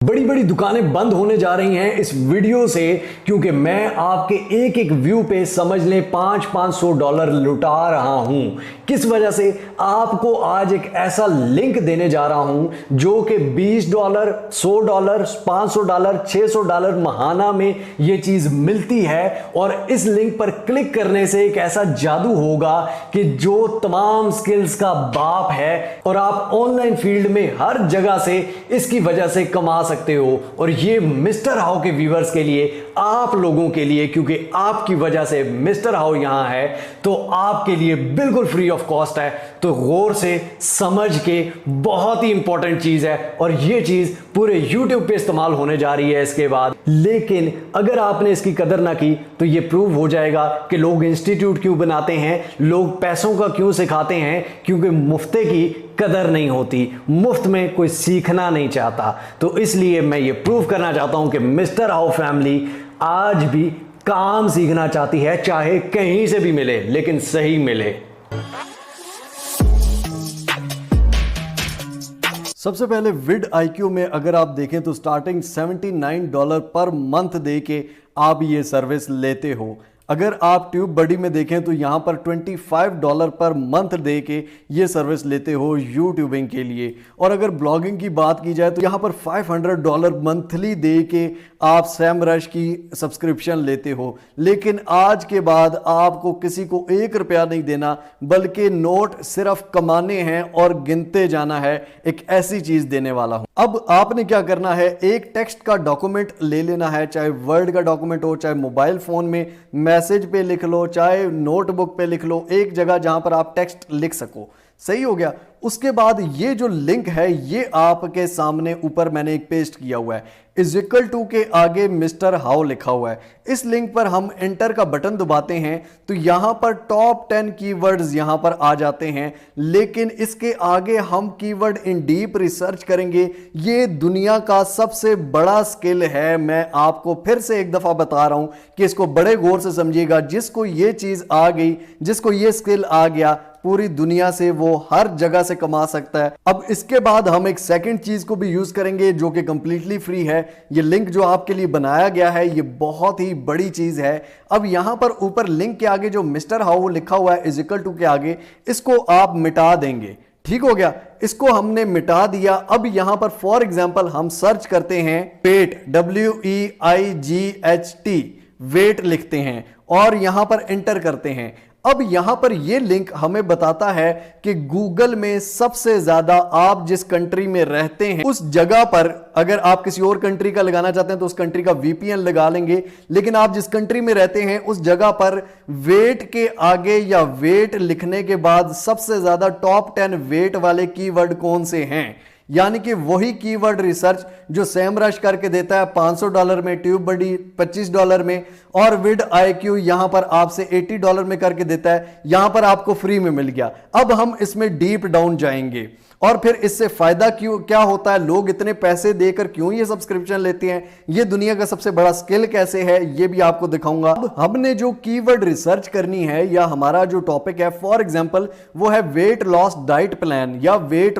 बड़ी बड़ी दुकानें बंद होने जा रही हैं इस वीडियो से, क्योंकि मैं आपके एक एक व्यू पे समझ लें $500 लुटा रहा हूं। किस वजह से? आपको आज एक ऐसा लिंक देने जा रहा हूं जो कि $20, $100, $500, $600 महाना में यह चीज मिलती है। और इस लिंक पर क्लिक करने से एक ऐसा जादू होगा कि जो तमाम स्किल्स का बाप है और आप ऑनलाइन फील्ड में हर जगह से इसकी वजह से कमा सकते हो। और ये मिस्टर हाउ के व्यूअर्स के लिए, आप लोगों के लिए, क्योंकि आपकी वजह से मिस्टर हाउ यहां है, तो आपके लिए बिल्कुल फ्री ऑफ कॉस्ट है। तो गौर से समझ के, बहुत ही इंपॉर्टेंट चीज है और ये चीज पूरे YouTube पे इस्तेमाल होने जा रही है इसके बाद। लेकिन अगर आपने इसकी कदर ना की तो ये प्रूव हो जाएगा कि लोग इंस्टीट्यूट क्यों बनाते हैं, लोग पैसों का क्यों सिखाते हैं, क्योंकि मुफ्ते की कदर नहीं होती, मुफ्त में कोई सीखना नहीं चाहता। तो इसलिए मैं ये प्रूव करना चाहता हूं कि मिस्टर हाउ फैमिली आज भी काम सीखना चाहती है, चाहे कहीं से भी मिले लेकिन सही मिले। सबसे पहले vidIQ में अगर आप देखें तो स्टार्टिंग $79 पर मंथ दे के आप ये सर्विस लेते हो। अगर आप TubeBuddy में देखें तो यहां पर $25 पर मंथ दे के ये सर्विस लेते हो यूट्यूबिंग के लिए। और अगर ब्लॉगिंग की बात की जाए तो यहां पर $500 मंथली दे के आप SEMrush की सब्सक्रिप्शन लेते हो। लेकिन आज के बाद आपको किसी को $1 नहीं देना, बल्कि नोट सिर्फ कमाने हैं और गिनते जाना है। एक ऐसी चीज देने वाला हूं। अब आपने क्या करना है, एक टेक्स्ट का डॉक्यूमेंट ले लेना है, चाहे वर्ड का डॉक्यूमेंट हो, चाहे मोबाइल फोन में मैसेज पे लिख लो, चाहे नोटबुक पे लिख लो, एक जगह जहां पर आप टेक्स्ट लिख सको। सही हो गया। उसके बाद ये जो लिंक है ये आपके सामने ऊपर मैंने एक पेस्ट किया हुआ है, =2 के आगे मिस्टर हाउ लिखा हुआ है। इस लिंक पर हम एंटर का बटन दबाते हैं तो यहां पर टॉप 10 कीवर्ड्स यहां पर आ जाते हैं। लेकिन इसके आगे हम कीवर्ड इन डीप रिसर्च करेंगे। ये दुनिया का सबसे बड़ा स्किल है। मैं आपको फिर से एक दफा बता रहा हूं कि इसको बड़े गौर से समझिएगा। जिसको ये चीज आ गई, जिसको ये स्किल आ गया, पूरी दुनिया से वो हर जगह से कमा सकता है। अब इसके बाद हम एक सेकंड चीज को भी यूज करेंगे जो कि कंप्लीटली फ्री है। ये लिंक जो आपके लिए बनाया गया है ये बहुत ही बड़ी चीज है। अब यहां पर ऊपर लिंक के आगे जो मिस्टर हाउ लिखा हुआ है =2 के आगे, इसको आप मिटा देंगे। ठीक हो गया, इसको हमने मिटा दिया। अब यहां पर फॉर एग्जाम्पल हम सर्च करते हैं वेट, WEIGHT, वेट लिखते हैं और यहां पर एंटर करते हैं। अब यहां पर यह लिंक हमें बताता है कि गूगल में सबसे ज्यादा आप जिस कंट्री में रहते हैं उस जगह पर, अगर आप किसी और कंट्री का लगाना चाहते हैं तो उस कंट्री का VPN लगा लेंगे, लेकिन आप जिस कंट्री में रहते हैं उस जगह पर वेट के आगे या वेट लिखने के बाद सबसे ज्यादा टॉप 10 वेट वाले कीवर्ड कौन से हैं। यानी कि वही कीवर्ड रिसर्च जो SEMrush करके देता है $500 में, TubeBuddy $25 में, और vidIQ यहां पर आपसे $80 में करके देता है, यहां पर आपको फ्री में मिल गया। अब हम इसमें डीप डाउन जाएंगे और फिर इससे फायदा क्या होता है, लोग इतने पैसे देकर क्यों ये सब्सक्रिप्शन लेते हैं, ये दुनिया का सबसे बड़ा स्किल कैसे है, ये भी आपको दिखाऊंगा। अब हमने जो कीवर्ड रिसर्च करनी है या हमारा जो टॉपिक है, फॉर एग्जांपल वो है वेट लॉस डाइट प्लान या वेट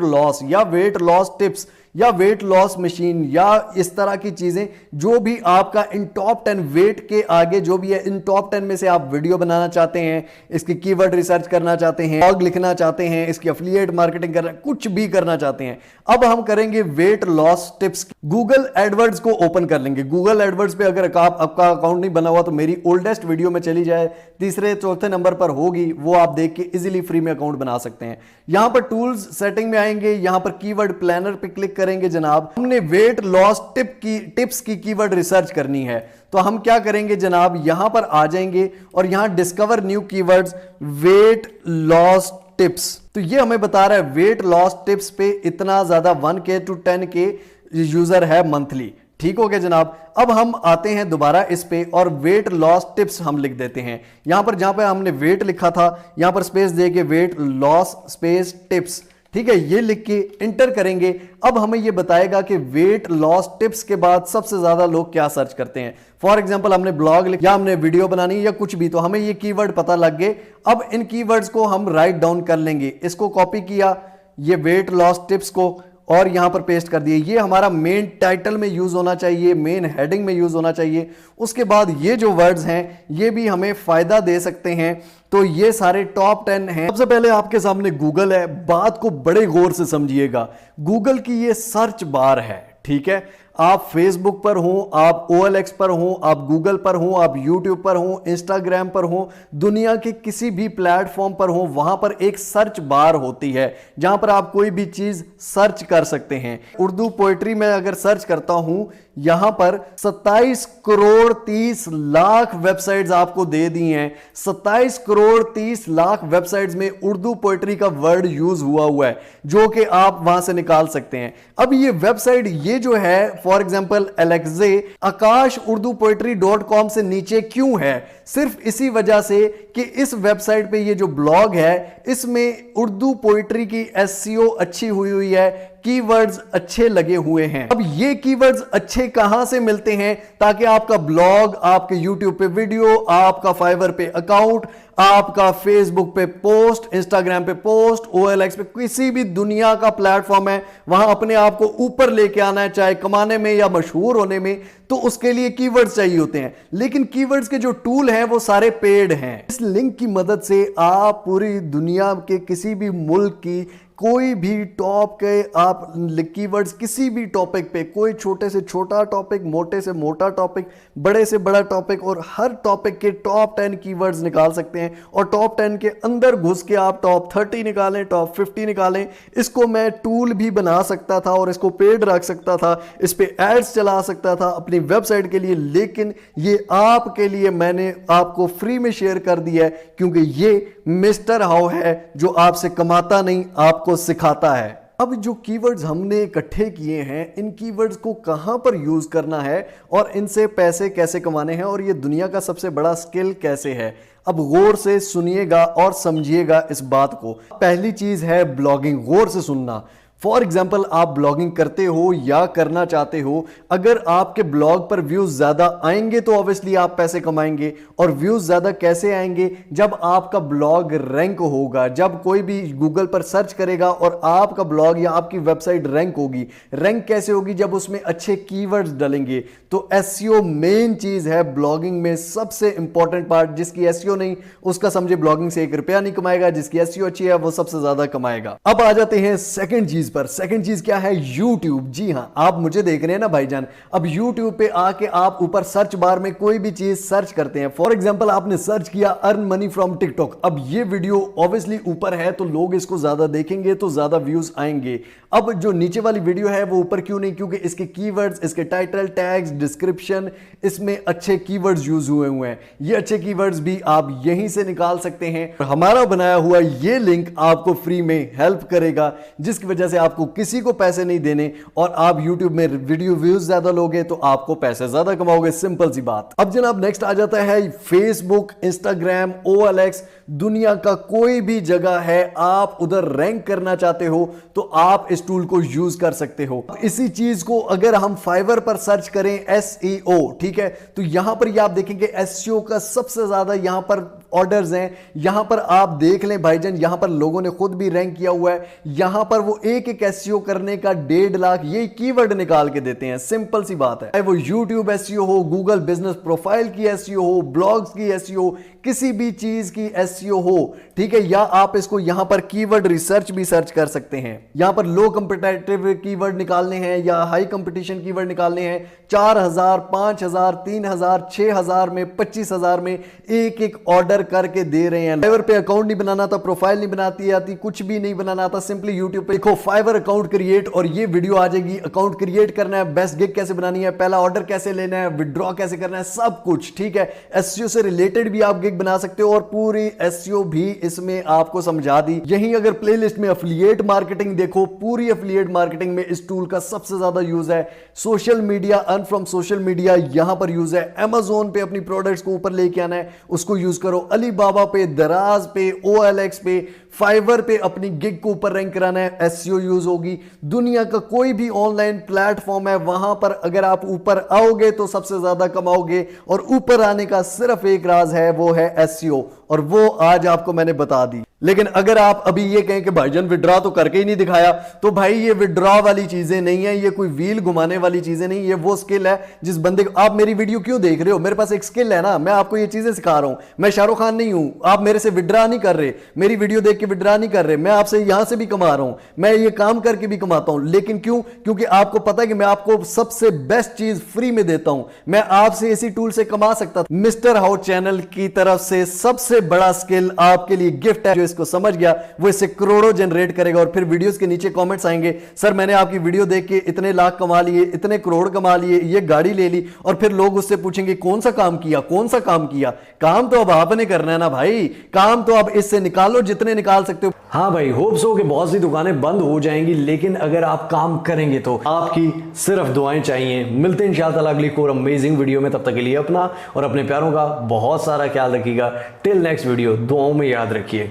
लॉस टिप्स या वेट लॉस मशीन या इस तरह की चीजें, जो भी आपका इन टॉप 10 वेट के आगे जो भी है, इन टॉप 10 में से आप वीडियो बनाना चाहते हैं, इसकी कीवर्ड रिसर्च करना चाहते हैं, ब्लॉग लिखना चाहते हैं, इसकी एफिलिएट मार्केटिंग करना, कुछ भी करना चाहते हैं। अब हम करेंगे weight loss tips. Google AdWords को ओपन कर लेंगे। गूगल एडवर्ड्स पे अगर आपका अकाउंट नहीं बना हुआ तो मेरी ओल्डेस्ट वीडियो में चली जाए, 3-4 नंबर पर होगी, वो आप देख के इजीली फ्री में अकाउंट बना सकते हैं। यहां पर टूल्स सेटिंग में आएंगे, यहां पर कीवर्ड प्लानर पे क्लिक करेंगे। जनाब हमने वेट लॉस टिप्स की कीवर्ड रिसर्च करनी है, तो हम क्या करेंगे जनाब, यहां पर आ जाएंगे और यहां discover new keywords weight loss tips. तो ये हमें बता रहा है वेट लॉस टिप्स पे इतना ज्यादा 1K to 10K यूजर है मंथली। ठीक हो गया जनाब। अब हम आते हैं दोबारा इस पे और वेट लॉस टिप्स हम लिख देते हैं। यहां पर जहां पे हमने वेट लिखा था यहां पर स्पेस देके वेट लॉस स्पेस टिप्स, ठीक है, ये लिख के इंटर करेंगे। अब हमें ये बताएगा कि वेट लॉस टिप्स के बाद सबसे ज्यादा लोग क्या सर्च करते हैं। फॉर एग्जांपल हमने ब्लॉग लिखा या हमने वीडियो बनानी या कुछ भी, तो हमें ये कीवर्ड पता लग गए। अब इन कीवर्ड्स को हम राइट डाउन कर लेंगे। इसको कॉपी किया, ये वेट लॉस टिप्स को, और यहां पर पेस्ट कर दिए। ये हमारा मेन टाइटल में यूज होना चाहिए, मेन हेडिंग में यूज होना चाहिए। उसके बाद ये जो वर्ड्स हैं ये भी हमें फायदा दे सकते हैं। तो ये सारे टॉप 10 हैं। सबसे पहले आपके सामने गूगल है, बात को बड़े गौर से समझिएगा। गूगल की ये सर्च बार है, ठीक है। आप फेसबुक पर हो, आप OLX पर हो, आप गूगल पर हो, आप यूट्यूब पर हो, इंस्टाग्राम पर हो, दुनिया के किसी भी प्लेटफॉर्म पर हो, वहां पर एक सर्च बार होती है जहां पर आप कोई भी चीज सर्च कर सकते हैं। उर्दू पोएट्री में अगर सर्च करता हूं, यहां पर 27 करोड़ 30 लाख वेबसाइट्स आपको दे दी हैं। 27 करोड़ 30 लाख वेबसाइट्स में उर्दू पोएट्री का वर्ड यूज हुआ है, जो कि आप वहां से निकाल सकते हैं। अब ये वेबसाइट ये जो है, फॉर एग्जाम्पल एलेक्जे, आकाश उर्दू पोएट्री .com से नीचे क्यों है? सिर्फ इसी वजह से कि इस वेबसाइट पे ये जो ब्लॉग है इसमें उर्दू पोएट्री की SEO अच्छी हुई है, कीवर्ड्स अच्छे लगे हुए हैं। अब ये कीवर्ड्स अच्छे कहां से मिलते हैं? ताकि आपका ब्लॉग, आपके यूट्यूब पे वीडियो, आपका फाइवर पे अकाउंट, आपका फेसबुक पे पोस्ट, इंस्टाग्राम पे पोस्ट, OLX पे, किसी भी दुनिया का प्लेटफॉर्म है, वहां अपने आप को ऊपर लेके आना है, चाहे कमाने में या मशहूर होने में, तो उसके लिए कीवर्ड्स चाहिए होते हैं। लेकिन कीवर्ड्स के जो टूल हैं वो सारे पेड हैं। इस लिंक की मदद से आप पूरी दुनिया के किसी भी मुल्क की कोई भी टॉप के आप कीवर्ड्स, किसी भी टॉपिक पे, कोई छोटे से छोटा टॉपिक, मोटे से मोटा टॉपिक, बड़े से बड़ा टॉपिक, और हर टॉपिक के टॉप 10 कीवर्ड्स निकाल सकते हैं। और टॉप 10 के अंदर घुस के आप टॉप 30 निकालें, टॉप 50 निकालें। इसको मैं टूल भी बना सकता था और इसको पेड रख सकता था, इस पे एड्स चला सकता था अपनी वेबसाइट के लिए, लेकिन ये आपके लिए मैंने आपको फ्री में शेयर कर दिया है, क्योंकि ये मिस्टर हाउ है जो आपसे कमाता नहीं, आपको सिखाता है। अब जो कीवर्ड्स हमने इकट्ठे किए हैं, इन कीवर्ड्स को कहां पर यूज करना है और इनसे पैसे कैसे कमाने हैं, और ये दुनिया का सबसे बड़ा स्किल कैसे है, अब गौर से सुनिएगा और समझिएगा इस बात को। पहली चीज है ब्लॉगिंग, गौर से सुनना। फॉर एग्जाम्पल, आप ब्लॉगिंग करते हो या करना चाहते हो, अगर आपके ब्लॉग पर व्यूज ज्यादा आएंगे तो ऑब्वियसली आप पैसे कमाएंगे। और व्यूज ज्यादा कैसे आएंगे? जब आपका ब्लॉग रैंक होगा, जब कोई भी गूगल पर सर्च करेगा और आपका ब्लॉग या आपकी वेबसाइट रैंक होगी। रैंक कैसे होगी? जब उसमें अच्छे कीवर्ड्स डलेंगे। तो SEO मेन चीज है ब्लॉगिंग में, सबसे इंपॉर्टेंट पार्ट। जिसकी SEO नहीं, उसका समझे ब्लॉगिंग से 1 रुपया नहीं कमाएगा, जिसकी SEO अच्छी है वो सबसे ज्यादा कमाएगा। अब आ जाते हैं सेकंड चीज पर। सेकंड चीज क्या है? YouTube। जी हां, आप मुझे देख रहे हैं ना भाईजान। अब YouTube पे आके आप ऊपर सर्च बार में कोई भी चीज सर्च करते हैं। फॉर एग्जांपल, आपने सर्च किया अर्न मनी फ्रॉम टिकटॉक। अब ये वीडियो ऑब्वियसली ऊपर है तो लोग इसको ज्यादा देखेंगे तो ज्यादा व्यूज आएंगे। अब जो नीचे वाली वीडियो है वो ऊपर क्यों नहीं? क्योंकि इसके कीवर्ड्स, इसके टाइटल, टैग्स, डिस्क्रिप्शन, इसमें अच्छे कीवर्ड्स यूज हुए हैं। ये अच्छे कीवर्ड्स भी आप यहीं से निकाल सकते हैं। हमारा बनाया हुआ ये लिंक आपको फ्री में हेल्प करेगा, जिसकी वजह से आपको किसी को पैसे नहीं देने, और आप YouTube में वीडियो व्यूज ज्यादा लोगे तो आपको पैसे ज्यादा कमाओगे। सिंपल सी बात। अब जनाब नेक्स्ट आ जाता है फेसबुक, इंस्टाग्राम, OLX, दुनिया का कोई भी जगह है, आप उधर रैंक करना चाहते हो तो आप इस टूल को यूज कर सकते हो। इसी चीज को अगर हम फाइवर पर सर्च करें, SEO, ठीक है, तो यहां पर आप देखेंगे SEO का सबसे ज्यादा यहां पर ऑर्डर्स हैं। यहां पर आप देख लें भाईजान, यहां पर लोगों ने खुद भी रैंक किया हुआ है। यहां पर वो एक SEO करने का 1.5 लाख ये कीवर्ड निकाल के देते हैं। सिंपल सी बात है। चाहे वो YouTube SEO हो, गूगल बिजनेस प्रोफाइल की SEO हो, ब्लॉग्स की SEO, किसी भी चीज की SEO हो, ठीक है, या आप इसको यहां पर कीवर्ड रिसर्च भी सर्च कर सकते हैं। यहां पर लो कॉम्पिटिटिव कीवर्ड निकालने हैं या हाई कंपटीशन कीवर्ड निकालने हैं। 4000, 5000, 3000, 6000 में, 25000 में एक एक ऑर्डर करके दे रहे हैं। फाइवर पे अकाउंट नहीं बनाना था, प्रोफाइल नहीं बनाती आती, कुछ भी नहीं बनाना था, सिंपली यूट्यूब पे देखो फाइवर अकाउंट क्रिएट और ये वीडियो आ जाएगी। अकाउंट क्रिएट करना है, बेस्ट गिग कैसे बनानी है, पहला ऑर्डर कैसे लेना है, विड्रॉ कैसे करना है, सब कुछ ठीक है। SEO से रिलेटेड भी आप गिग बना सकते हो और पूरी SEO भी इसमें आपको समझा दी। यहीं अगर प्लेलिस्ट में एफिलिएट मार्केटिंग देखो, पूरी एफिलिएट मार्केटिंग में इस टूल का सबसे ज्यादा यूज है। Social media, earn from social media यहां पर यूज है। Amazon पे अपनी प्रोडक्ट्स को ऊपर लेके आना है, उसको यूज करो। अलीबाबा पे, दराज पे, OLX पे, फाइवर पे अपनी गिग को ऊपर रैंक कराना है, SEO यूज होगी। दुनिया का कोई भी ऑनलाइन प्लेटफॉर्म है, वहां पर अगर आप ऊपर आओगे तो सबसे ज्यादा कमाओगे। और ऊपर आने का सिर्फ एक राज है, वो है SEO, और वो आज आपको मैंने बता दी। लेकिन अगर आप अभी ये कहें कि भाईजान विड्रॉ तो करके ही नहीं दिखाया, तो भाई ये विड्रॉ वाली चीजें नहीं है, ये कोई व्हील घुमाने वाली चीजें नहीं, ये वो स्किल है जिस बंदे को आप मेरी वीडियो क्यों देख रहे हो, मेरे पास एक स्किल है ना, मैं आपको ये चीजें सिखा रहा हूं। मैं शाहरुख खान नहीं हूं, आप मेरे से विड्रॉ नहीं कर रहे, मेरी वीडियो देख के विड्रॉ नहीं कर रहे, मैं आपसे यहां से भी कमा रहा हूं, मैं ये काम करके भी कमाता हूं। लेकिन क्यों? क्योंकि आपको पता है कि मैं आपको सबसे बेस्ट चीज फ्री में देता हूं, मैं आपसे इसी टूल से कमा सकता था। मिस्टर हाउ चैनल की तरफ से सबसे बड़ा स्किल आपके लिए गिफ्ट है, जो इसको समझ गया वो इससे करोड़ों जनरेट करेगा। और फिर वीडियोस के नीचे कमेंट्स आएंगे, सर मैंने आपकी वीडियो देख के इतने लाख कमा लिए, इतने करोड़ कमा लिए, ये गाड़ी ले ली। और फिर लोग उससे पूछेंगे कौन सा काम किया, कौन सा काम किया। काम तो अब आपने करना है ना भाई, काम तो अब इससे निकालो जितने निकाल सकते हो। हाँ भाई, होप्स हो कि बहुत सी दुकानें बंद हो जाएंगी, लेकिन अगर आप काम करेंगे तो आपकी सिर्फ दुआएं चाहिए। मिलते हैं इंशाअल्लाह अगली कोई अमेजिंग वीडियो में, तब तक के लिए अपना और अपने प्यारों का बहुत सारा ख्याल रखिएगा। टिल नेक्स्ट वीडियो, दुआओं में याद रखिए।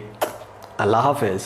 अल्लाह हाफिज।